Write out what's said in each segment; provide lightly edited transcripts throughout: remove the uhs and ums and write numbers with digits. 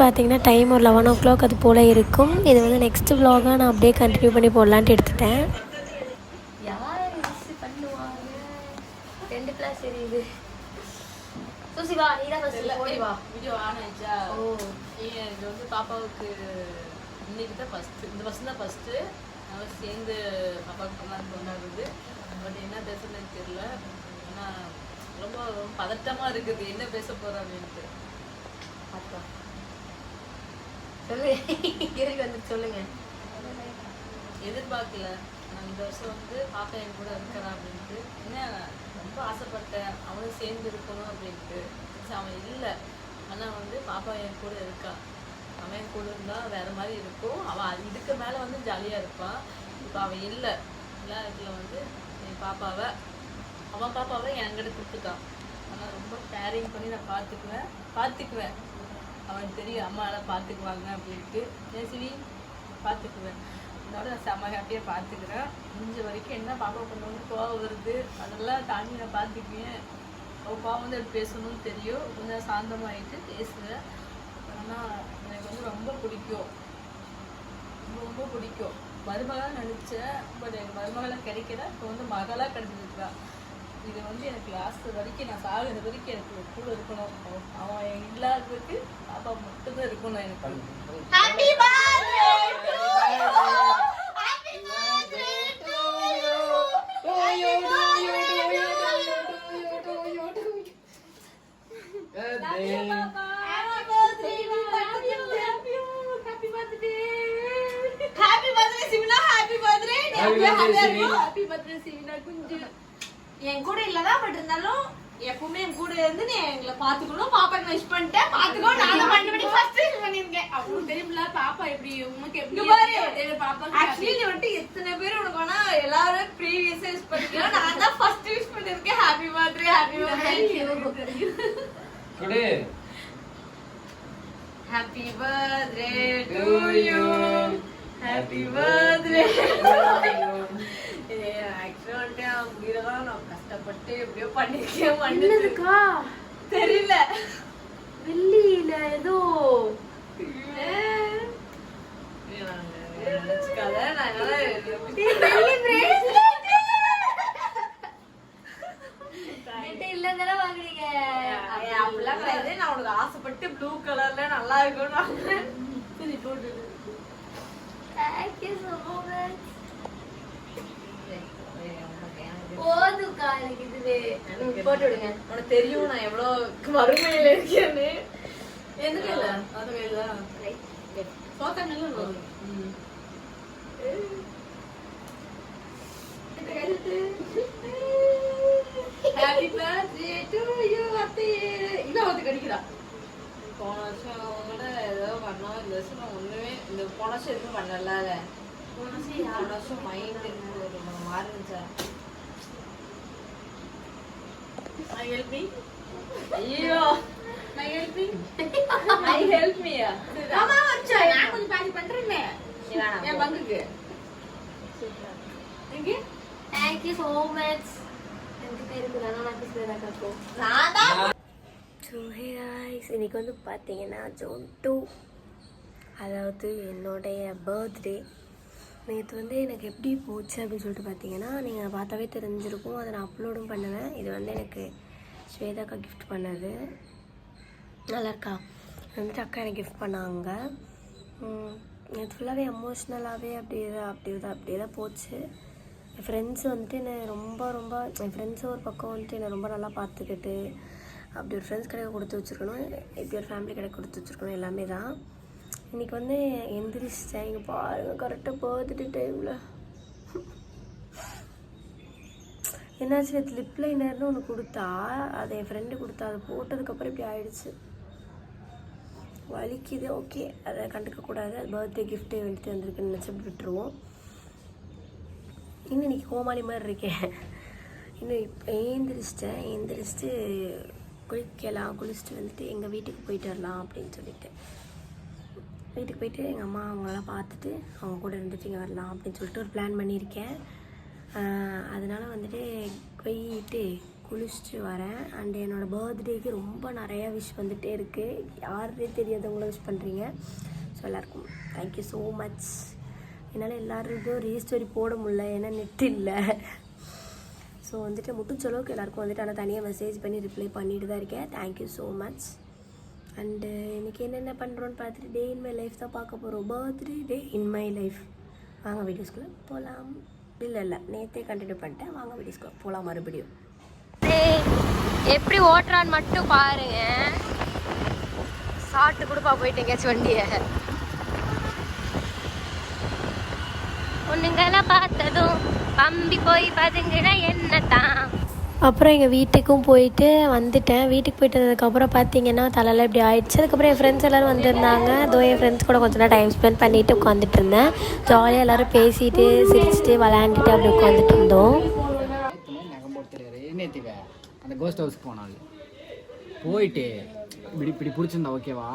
பார்த்தீங்கன்னா டைம் ஒரு 11 o'clock அது போல் இருக்கும். இது வந்து நெக்ஸ்ட் vlog-ஆ நான் அப்படியே கண்டினியூ பண்ணி போடலான்ட்டு எடுத்துட்டேன். யார் மிஸ் பண்ணுவாங்க 2 கிளாஸ் தெரியுது. சூசி வா, நீ தான் ஃபர்ஸ்ட் போய் வா. வீடியோ ஆன் ஆயிடுச்சா? இது வந்து பாப்பாவுக்கு இன்னைக்கு தான் ஃபர்ஸ்ட், இந்த வருஷம் தான் ஃபர்ஸ்ட். நாங்கள் சேர்ந்து பாப்பாவுக்கு கொண்டாந்து கொண்டாடுறது. பட் என்ன பேசுறதுன்னு தெரியல. ஆனால் ரொம்ப பதட்டமாக இருக்குது, என்ன பேச போகிறோம் அப்படின்ட்டு. பார்த்தா சொல்லு, இருக்கு வந்து சொல்லுங்க. எதிர்பார்க்கல நான் இந்த வருஷம் வந்து பாப்பா என் கூட இருக்கிறான் அப்படின்ட்டு. என்ன ரொம்ப ஆசைப்பட்டேன் அவனும் சேர்ந்து இருக்கணும் அப்படின்ட்டு. அவன் இல்லை, ஆனால் வந்து பாப்பா என் கூட இருக்கான். அவன் என் கூட இருந்தால் வேறு மாதிரி இருக்கும். அவன் இதுக்கு மேலே வந்து ஜாலியாக இருப்பான். இப்போ அவன் இல்லை, எல்லா இடத்துல வந்து என் பாப்பாவை அவன் பாப்பாவை என்கிட்ட கொடுத்துட்டான். ஆனால் ரொம்ப கேரிங் பண்ணி நான் பார்த்துக்குவேன். அவனுக்கு தெரியும் அம்மாலாம் பார்த்துக்குவாங்க அப்படின்ட்டு. சிவி பார்த்துக்குவேன். அதோட நான் செம்ம ஹாப்பியாக பார்த்துக்கிறேன். முடிஞ்ச வரைக்கும் என்ன பாப்பா பண்ணணும்னு கோவம் வருது, அதெல்லாம் தாண்டி நான் பார்த்துக்குவேன். அவள் கோவம் வந்து எப்படி பேசணும்னு தெரியும். கொஞ்சம் சாந்தமாகிட்டு பேசுவேன். ஆனால் எனக்கு வந்து ரொம்ப பிடிக்கும், ரொம்ப பிடிக்கும். மருமகளாக நினச்சேன், பட் எனக்கு மருமகளாக கிடைக்கல. இப்போ வந்து மகளாக கிடைச்சிருக்கா. இது வந்து எனக்கு லாஸ்ட் வரைக்கும், நான் சாகுற வரைக்கும் எனக்கு கூட இருக்கணும். அவன் இல்லாததுக்கு பாப்பா மட்டும்தான் இருக்கணும் எனக்கு. என் கூட இல்லதான், பட் இருந்தாலும் எப்பவுமே என் கூட இருந்து நீ எங்களை பாத்துக்கணும். பாப்பாக்கு விஷ் பண்ணிட்டேன், பாத்துக்கோ. நான் பண்ணிருக்கேன். அவங்களுக்கு தெரியுமில்ல பாப்பா எப்படி, உனக்கு எப்படி பாப்பா. ஆக்சுவலி நீ வந்துட்டு எத்தனை பேர் உனக்கு வேணா எல்லாரும் ப்ரீவியஸா விஷ் பண்ணிக்கலாம். நான் தான் ஃபர்ஸ்ட் விஷ் பண்ணிருக்கேன். Happy birthday, happy birthday, happy birthday to you, happy birthday. முடியலதான் நான் கஷ்டப்பட்டு எப்படியோ பண்ணிருக்கேன். பண்ணதுக்கா தெரியல, வெள்ளியில ஏதோ நினைச்சுக்காத. நான் இல்லதானே வாங்குறீங்க அப்படிலாம் கிடையாது. நான் உனக்கு ஆசைப்பட்டு ப்ளூ கலர்ல நல்லா இருக்கும் போட்டு. போட்டு விடுங்க. உனக்கு தெரியும் நான் எவ்வளவு வறுமையில இருக்கேன்னு. எந்த கையில? அது கையில சோத்தாங்கல்ல. Happy birthday to you. இன்னும் வந்து கடிக்கிறா. போன வருஷம் கூட ஏதோ பண்ணோம், இந்த வருஷம் நான் ஒண்ணுமே இந்த போன வருஷம் எதுவும் பண்ணல. போன வருஷம் மைண்ட் மாறிச்சா. I help me. ஐயோ I help me. I help me. ஆமா வச்சா நான் கொஞ்சம் பாதி பண்றேனே. என் பங்குக்கு. Thank you so much. எனக்கு பேருக்கு நான் பேசுறேன் காக்கோ. நாதா. So hey guys, இன்னைக்கு வந்து பார்த்தீங்கன்னா June 2, அதாவது என்னுடைய பர்த்டே. நேற்று வந்து எனக்கு எப்படி போச்சு அப்படின்னு சொல்லிட்டு பார்த்தீங்கன்னா, நீங்கள் பார்த்தாவே தெரிஞ்சிருக்கும். அதை நான் அப்லோடும் பண்ணுவேன். இது வந்து எனக்கு ஸ்வேதாக்கா கிஃப்ட் பண்ணது. நல்லா இருக்கா? வந்துட்டு அக்கா எனக்கு கிஃப்ட் பண்ணாங்க. நேற்று ஃபுல்லாகவே எமோஷ்னலாகவே அப்படியே தான் போச்சு. என் ஃப்ரெண்ட்ஸ் வந்துட்டு என்னை என் ஃப்ரெண்ட்ஸும் ஒரு பக்கம் வந்துட்டு என்னை ரொம்ப நல்லா பார்த்துக்கிட்டு, அப்படி ஒரு ஃப்ரெண்ட்ஸ் கிடைக்க கொடுத்து வச்சுருக்கணும், இப்படி ஒரு ஃபேமிலி கிடைக்க கொடுத்து வச்சுருக்கணும், எல்லாமே தான். இன்றைக்கி வந்து எந்திரிச்சிட்டேன். இங்கே பாருங்கள், கரெக்டாக பர்த்டே டைமில் என்னாச்சு, நேற்று லிப் லைனர்னு ஒன்று கொடுத்தா, அதை என் ஃப்ரெண்டு கொடுத்தா, அதை போட்டதுக்கப்புறம் இப்படி ஆயிடுச்சு, வலிக்குது. ஓகே, அதை கண்டுக்கக்கூடாது, அது பர்த்டே கிஃப்ட்டு வந்துட்டு வந்திருக்குன்னு நினச்சி விட்டுருவோம். இன்னும் இன்றைக்கி கோமாளி மாதிரி இருக்கேன். இன்னும் இப்போ எழுந்திரிச்சிட்டு குளிச்சுட்டு வந்துட்டு எங்கள் வீட்டுக்கு போயிட்டு வரலாம் அப்படின்னு சொல்லிட்டு, வீட்டுக்கு போயிட்டு எங்கள் அம்மா அவங்களெல்லாம் பார்த்துட்டு அவங்க கூட இருந்துட்டு இங்கே வரலாம் அப்படின்னு சொல்லிட்டு ஒரு பிளான் பண்ணியிருக்கேன். அதனால் வந்துட்டு போயிட்டு குளிச்சுட்டு வரேன். அண்ட் என்னோடய பர்த்டேக்கு ரொம்ப நிறையா விஷ் வந்துகிட்டே இருக்குது. யாருன்னே தெரியாதவங்களும் விஷ் பண்ணுறீங்க. ஸோ எல்லாருக்கும் தேங்க்யூ ஸோ மச். என்னால் எல்லாருக்கும் ரீஸ்டோரி போட முடியல, ஏன்னா நெட் இல்லை. ஸோ வந்துட்டு முடிஞ்ச அளவுக்கு எல்லாருக்கும் வந்துட்டு ஆனால் தனியாக மெசேஜ் பண்ணி ரிப்ளை பண்ணிட்டு தான் இருக்கேன். Thank you so much. அண்டு இன்றைக்கி என்னென்ன பண்ணுறோன்னு பார்த்துட்டு டே இன் மை லைஃப் தான் பார்க்க போகிறோம். Birthday day in my life. வாங்க வீடியோஸ்குள்ளே போகலாம். இல்லை நேற்றே கண்டினியூ பண்ணிட்டேன். வாங்க வீடியோஸ்குள்ளே போகலாம் மறுபடியும். எப்படி ஓட்டுறான்னு மட்டும் பாருங்க. சாப்பிட்டு கொடுப்பா போயிட்டு எங்கேயாச்சும் வண்டியை ஒன்றுங்கெல்லாம் பார்த்ததும் பம்பி போய் பதுங்கினா என்ன தான். அப்புறம் எங்கள் வீட்டுக்கும் போயிட்டு வந்துட்டேன். வீட்டுக்கு போயிட்டு வந்ததுக்கப்புறம் பார்த்தீங்கன்னா தலையில் இப்படி ஆயிடுச்சு. அதுக்கப்புறம் என் ஃப்ரெண்ட்ஸ் எல்லோரும் வந்திருந்தாங்க. என் ஃப்ரெண்ட்ஸ் கூட கொஞ்சம் நேரம் டைம் ஸ்பெண்ட் பண்ணிவிட்டு உட்காந்துட்டு இருந்தேன். ஜாலியாக எல்லோரும் பேசிட்டு சிரிச்சுட்டு விளையாண்டுட்டு அப்படி உட்காந்துட்டு இருந்தோம். அந்த கோஸ்ட் ஹவுஸ்க்கு போனாலும் போயிட்டு இப்படி பிடிச்சிருந்தா ஓகேவா,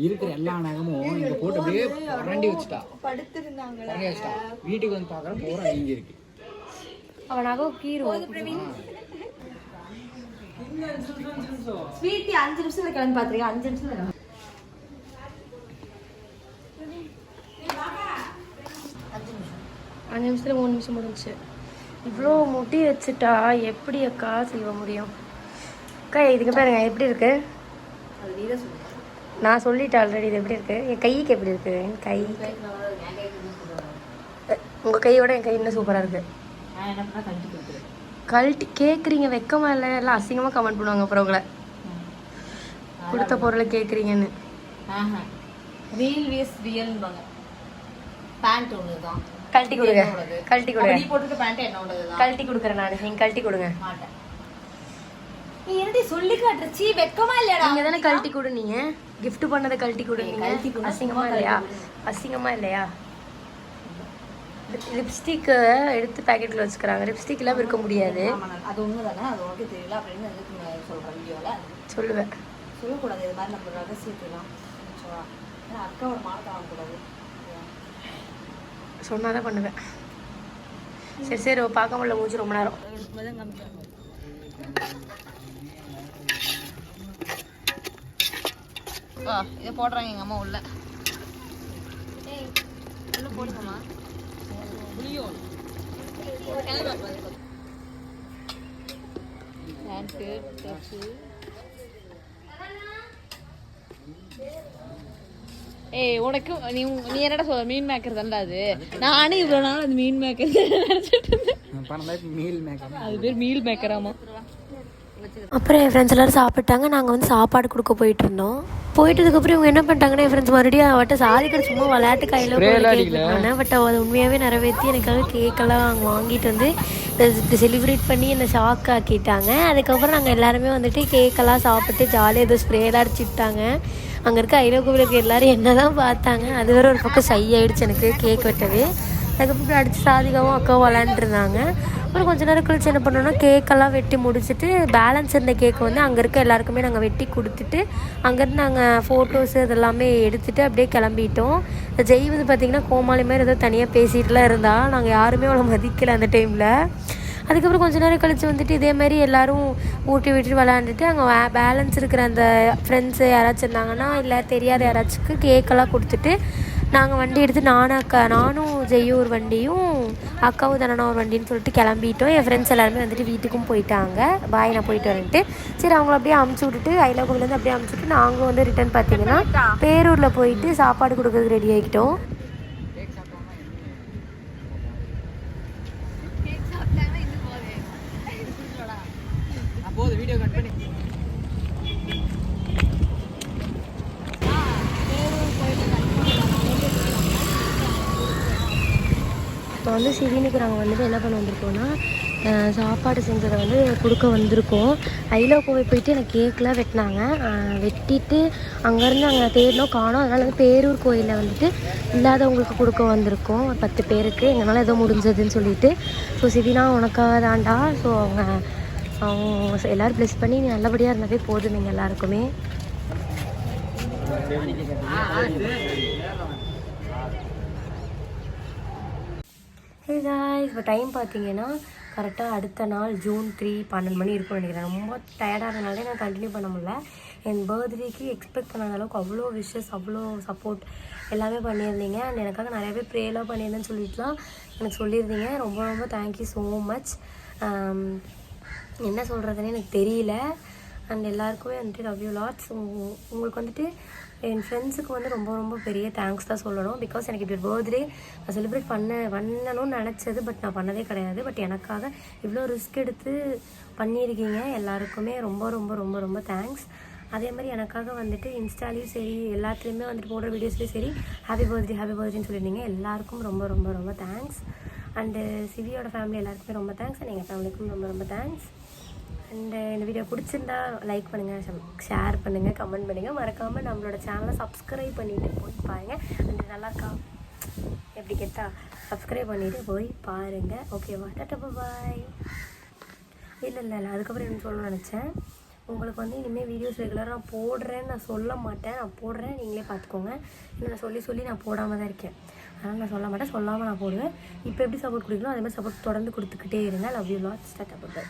இருக்கிற எல்லா நகமும் இங்கே போட்டு அப்படியே புரண்டி வச்சுட்டா. வீட்டுக்கு வந்து பார்க்குறேன் போகிற இங்கே இருக்கு. அவன் நகம் கீரும். ஸ்வீட்டி 5 நிமிஷத்துல கிளம்பி பார்த்துருக்கேன். 5 நிமிஷத்துல 5 நிமிஷத்தில் 3 நிமிஷம் முடிஞ்சிச்சு. இவ்வளோ முட்டி வச்சுட்டா எப்படி அக்கா செய்ய முடியும்? அக்கா இதுக்கு பாருங்க எப்படி இருக்கு. நான் சொல்லிட்டேன் ஆல்ரெடி. இது எப்படி இருக்கு? என் கைக்கு எப்படி இருக்கு? என் கை உங்கள் கையோட என் கை இன்னும் சூப்பராக இருக்கு. கழட்டி கேட்குறீங்க, வெக்கமா இல்லை? எல்லாம் அசிங்கமாக கமெண்ட் பண்ணுவாங்க அப்புறம் உங்களை கொடுத்த பொருளை கேட்குறீங்கன்னு. ரீல் வேஸ் ரியல்பாங்க. பேண்ட் ஒண்ணுதான். கழட்டி கொடுங்க, கழட்டி கொடுங்க. நீ போட்டுக்க பேண்ட் என்னோடதுதான். கழட்டி கொடுக்குறேன் நான். நீங்கள் கழட்டி கொடுங்க. மாட்டேன். நீ என்னடி சொல்லி காட்டுறச்சி? வெக்கமா இல்லையாடா? நீங்க தானே கழட்டி கொடு. நீங்க gift பண்ணதை கழட்டி கொடு. நீங்க அசிங்கமா இல்லையா? அசிங்கமா இல்லையா? லிப்ஸ்டிக் எடுத்து பாக்கெட்ல வச்சுக்கிறாங்க. லிப்ஸ்டிக் எல்லாம் இருக்க முடியாது. அது ஒண்ணுதானே, அது உனக்கு தெரியல அப்படின்னு சொல்றேன் வீடியோல. சொல்லுவேன். சொல்லக்கூடாது இது மாதிரி நம்ம ரகசியத்தெல்லாம். அக்காவோட மார்க் ஆகக்கூடாது. சொன்னாதான் பண்ணுவேன். சரி பார்க்க முடியல மூச்சு ரொம்ப நேரம். இதை போடுறாங்க எங்க அம்மா உள்ள. உள்ள போடுங்கம்மா. ஏய் உனக்கு நீ என்னடா சொல்ற? மீன் மேக்கர் தான்டா அது. நானும் இவ்வளவு நாள் அது மீன் மேக்கர் நினைச்சிட்டு இருந்தேன். அது பேர் மீல் மேக்கராமா. அப்புறம் என் ஃப்ரெண்ட்ஸ் எல்லோரும் சாப்பிட்டாங்க. நாங்கள் வந்து சாப்பாடு கொடுக்க போயிட்டு இருந்தோம். போயிட்டதுக்கப்புறம் இவங்க என்ன பண்ணிட்டாங்கன்னா, என் ஃப்ரெண்ட்ஸ் மறுபடியும் அவட்ட சாதி கடை சும்மா விளையாட்டு கையில் கேட்குறாங்க. பட் அதை உண்மையாகவே நிறைவேற்றி எனக்காக கேக்கெல்லாம் வாங்கிட்டு வந்து செலிப்ரேட் பண்ணி என்னை ஷாக் ஆக்கிட்டாங்க. அதுக்கப்புறம் நாங்கள் எல்லாருமே வந்துட்டு கேக்கெல்லாம் சாப்பிட்டு ஜாலியாக ஏதோ ஸ்ப்ரேலாம் அடிச்சுட்டாங்க. அங்கே இருக்க ஐரோப்பியர்களுக்கு எல்லோரும் என்ன தான் பார்த்தாங்க. அது வேறு ஒரு பக்கம் சை ஆகிடுச்சு எனக்கு கேக் வெட்டவே. அதுக்கப்புறம் அடித்து சாதிகாவும் அக்காவும் விளாண்டுருந்தாங்க. அப்புறம் கொஞ்ச நேரம் கழிச்சு என்ன பண்ணோன்னா கேக்கெல்லாம் வெட்டி முடிச்சுட்டு பேலன்ஸ் இருந்த கேக்கை வந்து அங்கே இருக்க எல்லாருக்குமே நாங்கள் வெட்டி கொடுத்துட்டு அங்கேருந்து நாங்கள் ஃபோட்டோஸு இதெல்லாமே எடுத்துகிட்டு அப்படியே கிளம்பிட்டோம். ஜெய் வந்து பார்த்திங்கன்னா கோமாளி மாதிரி ஏதோ தனியாக பேசிகிட்டுலாம் இருந்தால் நாங்கள் யாருமே அவ்வளோ மதிக்கலை அந்த டைமில். அதுக்கப்புறம் கொஞ்ச நேரம் கழித்து வந்துட்டு இதேமாதிரி எல்லோரும் ஊட்டி விட்டுட்டு விளாண்டுட்டு அங்கே பேலன்ஸ் இருக்கிற அந்த ஃப்ரெண்ட்ஸு யாராச்சும் இருந்தாங்கன்னா இல்லை தெரியாத யாராச்சுக்கு கேக்கெல்லாம் கொடுத்துட்டு நாங்கள் வண்டி எடுத்து நானும் ஜெய்யும் ஒரு வண்டியும் அக்காவும் தானே ஒரு வண்டின்னு சொல்லிட்டு கிளம்பிட்டோம். என் ஃப்ரெண்ட்ஸ் எல்லாருமே வந்துட்டு வீட்டுக்கும் போயிட்டாங்க. பாய் நான் போயிட்டு வரேன்ட்டு. சரி அவங்கள அப்படியே அமுச்சு விட்டுட்டு ஐலோகோவிலேருந்து அப்படியே அமுச்சு விட்டு நாங்கள் வந்து ரிட்டர்ன் பார்த்தீங்கன்னா பேரூரில் போயிட்டு சாப்பாடு கொடுக்கறதுக்கு ரெடி ஆகிக்கிட்டோம். வீடியோ கட் பண்ணி இப்போ வந்து சிவினுக்கு நாங்கள் வந்துட்டு என்ன பண்ண வந்திருக்கோன்னா சாப்பாடு செஞ்சதை வந்து கொடுக்க வந்திருக்கோம். ஐலோகோவை போயிட்டு எனக்கு கேக்கெலாம் வெட்டினாங்க. வெட்டிட்டு அங்கேருந்து அங்கே தேடினோம் காணோம். அதனால் வந்து பேரூர் கோயிலில் வந்துட்டு இல்லாதவங்களுக்கு கொடுக்க வந்திருக்கோம். ஒரு 10 பேருக்கு எங்களால் ஏதோ முடிஞ்சதுன்னு சொல்லிட்டு. ஸோ சிவினா உனக்காக தாண்டா. ஸோ அவங்க எல்லோரும் ப்ளெஸ் பண்ணி நீ நல்லபடியாக இருந்தாவே போதும் நீங்கள் எல்லாருக்குமே. ஹே காய்ஸ், இப்போ டைம் பார்த்தீங்கன்னா கரெக்டாக அடுத்த நாள் ஜூன் 3 12 மணி இருக்கும்னு நினைக்கிறேன். ரொம்ப டயர்டாக இருந்தனாலே நான் கண்டினியூ பண்ண முடியல. என் பர்த்டேக்கு எக்ஸ்பெக்ட் பண்ணாத அளவுக்கு அவ்வளோ விஷஸ், அவ்வளோ சப்போர்ட் எல்லாமே பண்ணியிருந்தீங்க. அண்ட் எனக்காக நிறையவே ப்ரேயெல்லாம் பண்ணியிருந்தேன்னு சொல்லிட்டுலாம் எனக்கு சொல்லியிருந்தீங்க. ரொம்ப ரொம்ப தேங்க்யூ ஸோ மச். என்ன சொல்கிறதுனே எனக்கு தெரியல. அண்ட் எல்லாருக்குமே வந்துட்டு லவ் யூ லாட்ஸ். உங்களுக்கு வந்துட்டு என் ஃப்ரெண்ட்ஸுக்கு வந்து ரொம்ப ரொம்ப பெரிய தேங்க்ஸ் தான் சொல்லணும். பிகாஸ் எனக்கு இப்படி பர்த்டே நான் செலிப்ரேட் பண்ணணும்னு நினச்சது, பட் நான் பண்ணதே கிடையாது. பட் எனக்காக இவ்வளோ ரிஸ்க் எடுத்து பண்ணியிருக்கீங்க. எல்லாருக்குமே ரொம்ப ரொம்ப ரொம்ப ரொம்ப தேங்க்ஸ். அதே மாதிரி எனக்காக வந்துட்டு இன்ஸ்டாலேயும் சரி, எல்லாத்துலேயுமே வந்துட்டு போடுற வீடியோஸ்லேயும் சரி ஹாப்பி பர்த்டேன்னு சொல்லியிருந்தீங்க. எல்லாருக்கும் ரொம்ப ரொம்ப ரொம்ப தேங்க்ஸ். அண்டு சிவியோட ஃபேமிலி எல்லாருக்குமே ரொம்ப தேங்க்ஸ். அண்ட் எங்கள் ஃபேமிலிக்கும் ரொம்ப ரொம்ப தேங்க்ஸ். அண்டு இந்த வீடியோ பிடிச்சிருந்தா லைக் பண்ணுங்கள், ஷேர் பண்ணுங்கள், கமெண்ட் பண்ணுங்கள். மறக்காமல் நம்மளோட சேனலை சப்ஸ்கிரைப் பண்ணிவிட்டு போய் பாருங்கள். அண்டு நல்லாக்கா எப்படி கேட்டா சப்ஸ்கிரைப் பண்ணிவிட்டு போய் பாருங்கள். ஓகேவா? டாட்டா பாய். இல்லை அதுக்கப்புறம் என்ன சொல்லணும்னு நினச்சேன். உங்களுக்கு வந்து இனிமேல் வீடியோஸ் ரெகுலராக நான் போடுறேன்னு நான் சொல்ல மாட்டேன். நான் போடுறேன், நீங்களே பார்த்துக்கோங்க. இல்லை நான் சொல்லி நான் போடாமல் தான் இருக்கேன். அதனால் நான் சொல்ல மாட்டேன், சொல்லாமல் நான் போடுவேன். இப்போ எப்படி சப்போர்ட் கொடுக்கணும் அதே மாதிரி சப்போர்ட் தொடர்ந்து கொடுத்துக்கிட்டே இருங்க. Love you lots. Tata bye.